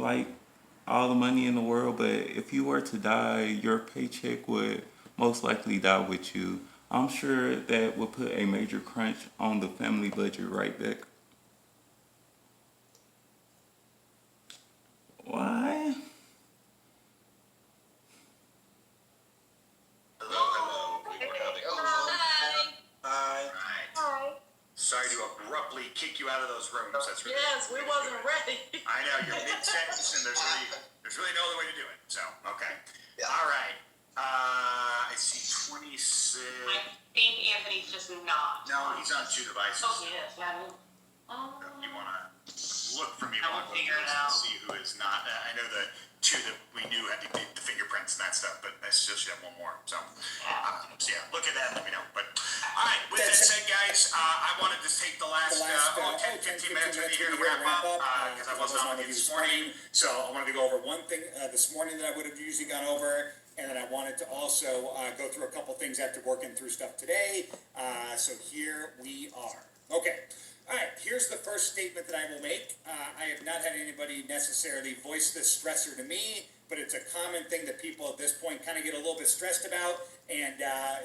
like all the money in the world, but if you were to die, your paycheck would most likely die with you. I'm sure that would put a major crunch on the family budget right back. Why? Hello, hello. People coming. Hi. Hi. Hi. Sorry to abruptly kick you out of those rooms. That's really Yes, we wasn't ready. I know you're mid-sentence, and there's really no other way to do it. So okay. Yeah. All right. I see 26. I think Anthony's just not. No, he's on two devices. Oh, he is. Yeah. You want to look for me I while will I figure it and out. see who is not. I know the two that we knew had the fingerprints and that stuff, but I still should have one more. So yeah, look at that and let me know. But all right, with that said, guys, I wanted to take the last 10, 15 minutes with you here to wrap up because I wasn't on with you this morning. So I wanted to go over one thing this morning that I would have usually gone over. And then I wanted to also go through a couple things after working through stuff today. So here we are. Okay. All right. Here's the first statement that I will make. I have not had anybody necessarily voice this stressor to me, but it's a common thing that people at this point kind of get a little bit stressed about. And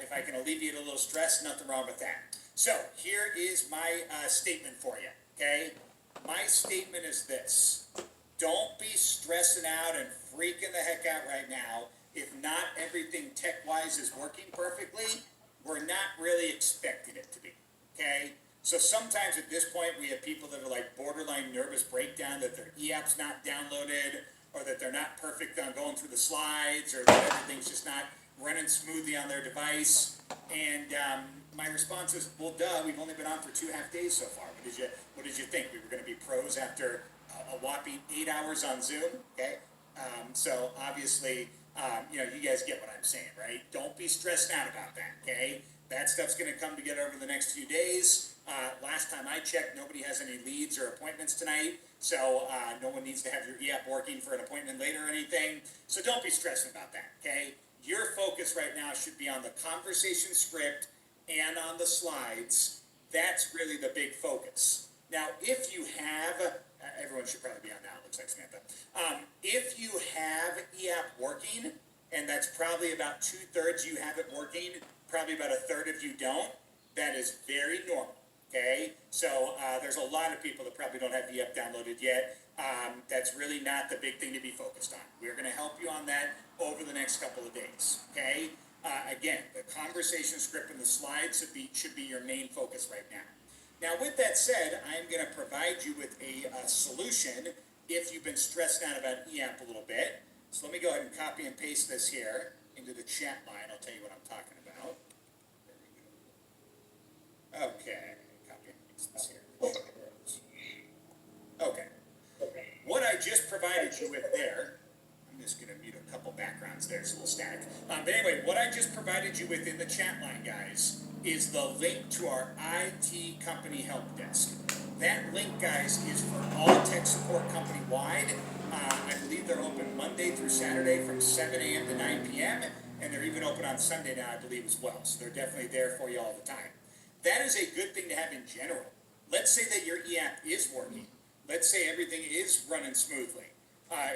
if I can alleviate a little stress, nothing wrong with that. So here is my statement for you. Okay. My statement is this. Don't be stressing out and freaking the heck out right now. If not everything tech-wise is working perfectly, we're not really expecting it to be, okay? So sometimes at this point, we have people that are like borderline nervous breakdown, that their e-app's not downloaded, or that they're not perfect on going through the slides, or that everything's just not running smoothly on their device. And my response is, well, duh, we've only been on for 2.5 days so far. What did you think? We were going to be pros after a whopping 8 hours on Zoom, okay? So obviously, you guys get what I'm saying, right? Don't be stressed out about that, okay? That stuff's going to come together over the next few days. Last time I checked, nobody has any leads or appointments tonight, so no one needs to have your e-app working for an appointment later or anything. So don't be stressing about that, okay? Your focus right now should be on the conversation script and on the slides. That's really the big focus. Now, if you have everyone should probably be on now, it looks like Samantha. If you have e-app working, and that's probably about 2/3 you have it working, probably about 1/3 of you don't, that is very normal, okay? So there's a lot of people that probably don't have e-app downloaded yet. That's really not the big thing to be focused on. We're going to help you on that over the next couple of days, okay? Again, the conversation script and the slides should be your main focus right now. Now, with that said, I'm going to provide you with a solution if you've been stressed out about e-app a little bit. So let me go ahead and copy and paste this here into the chat line. I'll tell you what I'm talking about. There we go. Okay, copy and paste this here. Okay. What I just provided you with there, I'm just going to mute a couple backgrounds there, it's a little static. But anyway, what I just provided you with in the chat line, guys, is the link to our IT company help desk. That link, guys, is for all tech support company-wide. I believe they're open Monday through Saturday from 7 a.m. to 9 p.m., and they're even open on Sunday now, I believe, as well. So they're definitely there for you all the time. That is a good thing to have in general. Let's say that your e-app is working. Let's say everything is running smoothly.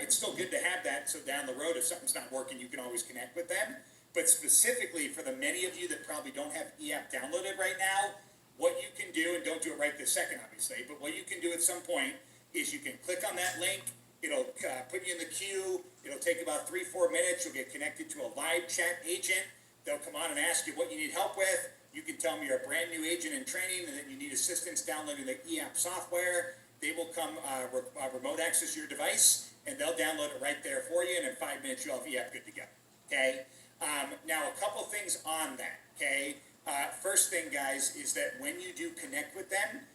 It's still good to have that, so down the road, if something's not working, you can always connect with them. But specifically for the many of you that probably don't have e-app downloaded right now, what you can do, and don't do it right this second, obviously, but what you can do at some point is you can click on that link. It'll put you in the queue. It'll take about 3-4 minutes. You'll get connected to a live chat agent. They'll come on and ask you what you need help with. You can tell them you're a brand new agent in training and that you need assistance downloading the e-app software. They will come remote access your device, and they'll download it right there for you, and in 5 minutes you'll have e-app good to go, okay? Now, a couple things on that, okay? First thing, guys, is that when you do connect with them,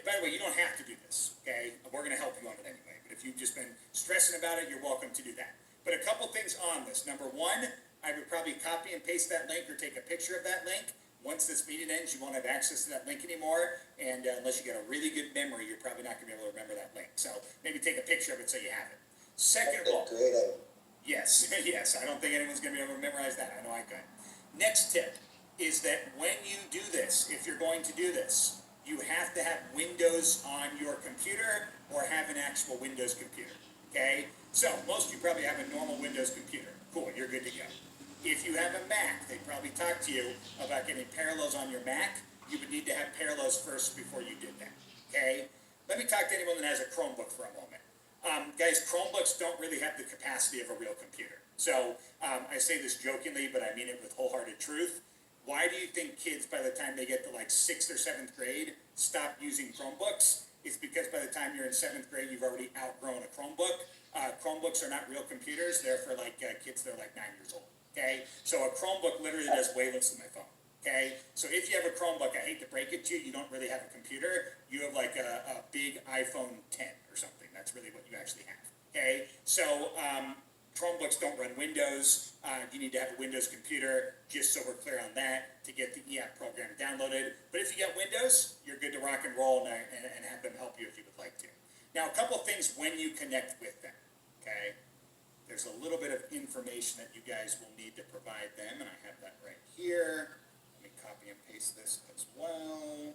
by the way, you don't have to do this, okay? We're going to help you on it anyway, but if you've just been stressing about it, you're welcome to do that. But a couple things on this. Number one, I would probably copy and paste that link or take a picture of that link. Once this meeting ends, you won't have access to that link anymore, and unless you get a really good memory, you're probably not going to be able to remember that link. So maybe take a picture of it so you have it. Second of all, yes, yes, I don't think anyone's going to be able to memorize that. I know I could. Next tip is that when you do this, if you're going to do this, you have to have Windows on your computer or have an actual Windows computer. okay? So, most of you probably have a normal Windows computer. Cool, you're good to go. If you have a Mac, they probably talked to you about getting Parallels on your Mac. You would need to have Parallels first before you did that, okay? Let me talk to anyone that has a Chromebook for a moment. Guys, Chromebooks don't really have the capacity of a real computer. So, I say this jokingly, but I mean it with wholehearted truth. Why do you think kids, by the time they get to like 6th or 7th grade, stop using Chromebooks? It's because by the time you're in 7th grade, you've already outgrown a Chromebook. Chromebooks are not real computers. They're for like kids that are like 9 years old, okay? So a Chromebook literally does way less than my phone, okay? So if you have a Chromebook, I hate to break it to you, you don't really have a computer. You have like a big iPhone 10 or something. That's really what you actually have, okay? So Chromebooks don't run Windows. You need to have a Windows computer, just so we're clear on that, to get the eApp program downloaded. But if you got Windows, you're good to rock and roll and have them help you if you would like to. Now, a couple things when you connect with them, okay? There's a little bit of information that you guys will need to provide them, and I have that right here. Let me copy and paste this as well.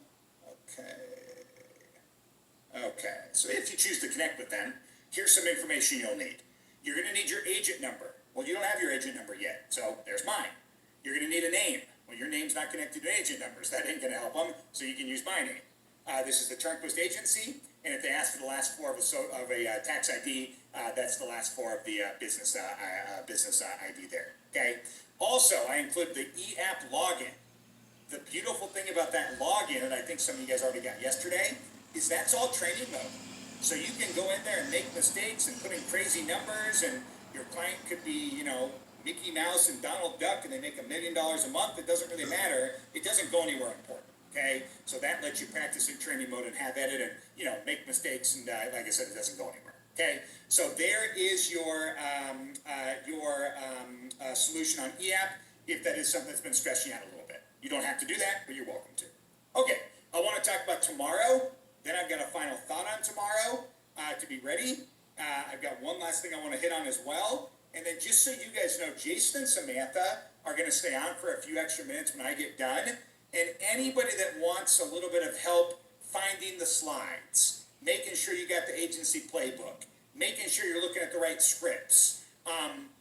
Okay, so if you choose to connect with them, here's some information you'll need. You're going to need your agent number. Well, you don't have your agent number yet, so there's mine. You're going to need a name. Well, your name's not connected to agent numbers. That ain't going to help them, so you can use my name. This is the Turnquist Agency, and if they ask for the last four of a tax ID, that's the last four of the business ID there, okay? Also, I include the eApp login. The beautiful thing about that login, and I think some of you guys already got yesterday, is that's all training mode. So you can go in there and make mistakes and put in crazy numbers, and your client could be, Mickey Mouse and Donald Duck, and they make $1 million a month. It doesn't really matter. It doesn't go anywhere important, okay? So that lets you practice in training mode and have edit and, make mistakes, and like I said, it doesn't go anywhere, okay? So there is your solution on eApp, if that is something that's been stressing you out a little bit. You don't have to do that, but you're welcome to. Okay, I want to talk about tomorrow. Then I've got a final thought on tomorrow to be ready. I've got one last thing I want to hit on as well. And then just so you guys know, Jason and Samantha are going to stay on for a few extra minutes when I get done. And anybody that wants a little bit of help finding the slides, making sure you got the agency playbook, making sure you're looking at the right scripts.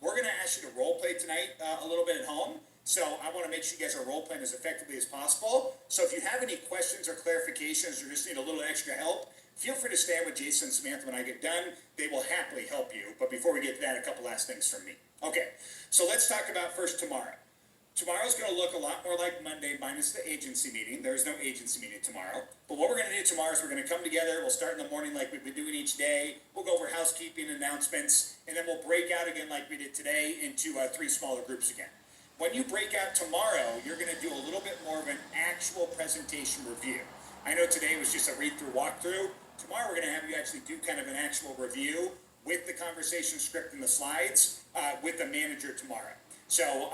We're going to ask you to role play tonight a little bit at home. So I want to make sure you guys are role playing as effectively as possible. So if you have any questions or clarifications or just need a little extra help, feel free to stand with Jason and Samantha when I get done. They will happily help you. But before we get to that, a couple last things from me. Okay, so let's talk about first tomorrow. Tomorrow's going to look a lot more like Monday minus the agency meeting. There's no agency meeting tomorrow. But what we're going to do tomorrow is we're going to come together. We'll start in the morning like we've been doing each day. We'll go over housekeeping announcements. And then we'll break out again like we did today into 3 smaller groups again. When you break out tomorrow, you're going to do a little bit more of an actual presentation review. I know today was just a read-through, walkthrough. Tomorrow we're going to have you actually do kind of an actual review with the conversation script and the slides with the manager tomorrow. So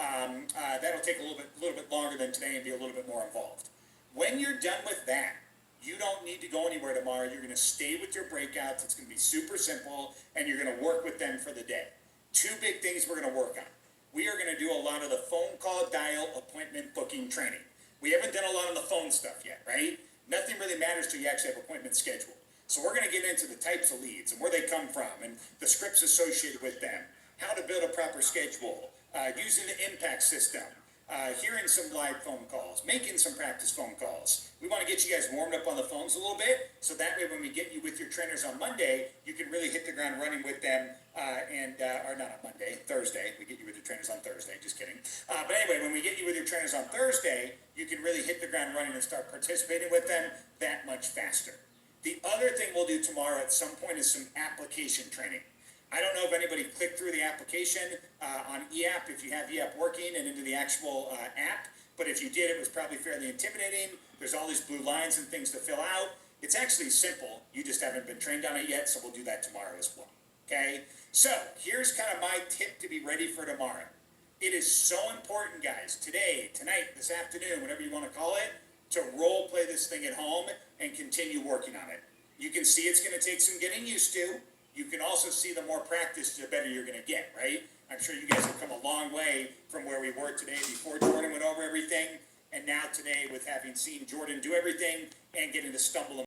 that'll take a little bit longer than today and be a little bit more involved. When you're done with that, you don't need to go anywhere tomorrow. You're going to stay with your breakouts. It's going to be super simple, and you're going to work with them for the day. 2 big things we're going to work on. We are going to do a lot of the phone call dial appointment booking training. We haven't done a lot of the phone stuff yet, right? Nothing really matters till you actually have appointments scheduled. So we're going to get into the types of leads and where they come from and the scripts associated with them, how to build a proper schedule, using the impact system, hearing some live phone calls, making some practice phone calls. We want to get you guys warmed up on the phones a little bit, so that way when we get you with your trainers on Monday, you can really hit the ground running with them, or not on Monday, Thursday. We get you with your trainers on Thursday, just kidding. But anyway, when we get you with your trainers on Thursday, you can really hit the ground running and start participating with them that much faster. The other thing we'll do tomorrow at some point is some application training. I don't know if anybody clicked through the application on eApp, if you have eApp working and into the actual app, but if you did, it was probably fairly intimidating. There's all these blue lines and things to fill out. It's actually simple. You just haven't been trained on it yet, so we'll do that tomorrow as well. Okay? So here's kind of my tip to be ready for tomorrow. It is so important, guys, today, tonight, this afternoon, whatever you want to call it, to role play this thing at home and continue working on it. You can see it's going to take some getting used to. You can also see the more practice, the better you're going to get, right? I'm sure you guys have come a long way from where we were today before Jordan went over everything, and now today with having seen Jordan do everything and getting to stumble